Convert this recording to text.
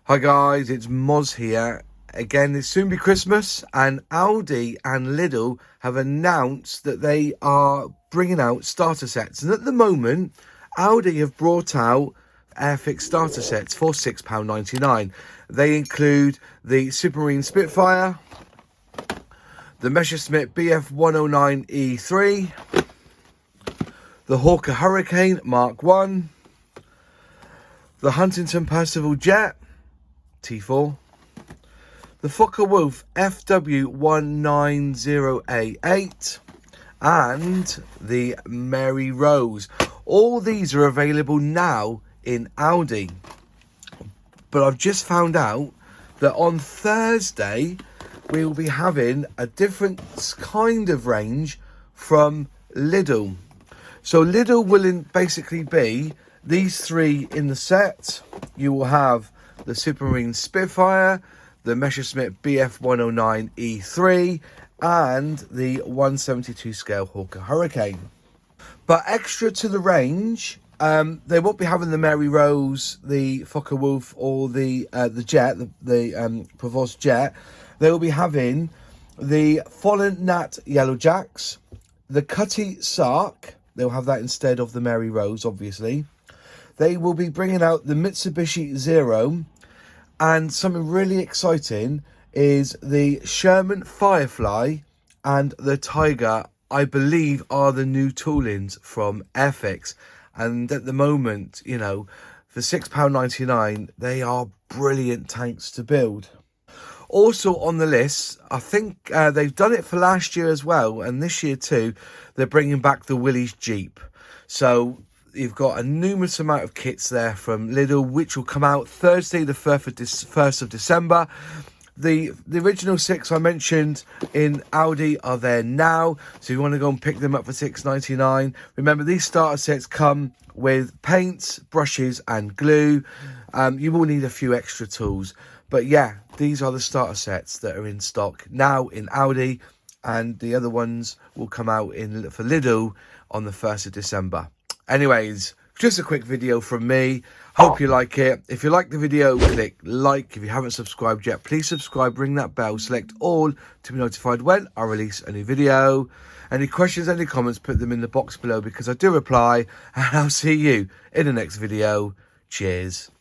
Hi guys, it's Moz here. Again, it's soon be Christmas and Aldi and Lidl have announced that they are bringing out starter sets. And at the moment, Aldi have brought out Airfix Starter Sets for £6.99. They include the Supermarine Spitfire, the Messerschmitt BF109E3, the Hawker Hurricane Mark 1, the Huntington Percival Jet T4, the Focke-Wulf FW190A8, and the Mary Rose. All these are available now in Aldi. But I've just found out that on Thursday we will be having a different kind of range from Lidl. So Lidl will basically be these three in the set. You will have the Supermarine Spitfire, the Messerschmitt BF109E3, and the 172 scale Hawker Hurricane. But extra to the range, they won't be having the Mary Rose, the Focke-Wulf, or the Jet, the Provence Jet. They will be having the Fallen Nat Yellow Jacks, the Cutty Sark. They'll have that instead of the Mary Rose, obviously. They will be bringing out the Mitsubishi Zero, and something really exciting is the Sherman Firefly and the Tiger, I believe, are the new toolings from Airfix. And at the moment, you know, for £6.99, they are brilliant tanks to build. Also on the list, I think they've done it for last year as well, and this year too, they're bringing back the Willys Jeep. So you've got a numerous amount of kits there from Lidl, which will come out Thursday, the 1st of December. The original 6 I mentioned in Aldi are there now, so you want to go and pick them up for £6.99. Remember, these starter sets come with paints, brushes and glue. You will need a few extra tools, but yeah, these are the starter sets that are in stock now in Aldi, and the other ones will come out for Lidl on the 1st of December. Anyways, just a quick video from me. Hope you like it. If you like the video, click like. If you haven't subscribed yet, please subscribe, ring that bell, select all to be notified when I release a new video. Any questions, any comments, put them in the box below because I do reply, and I'll see you in the next video. Cheers.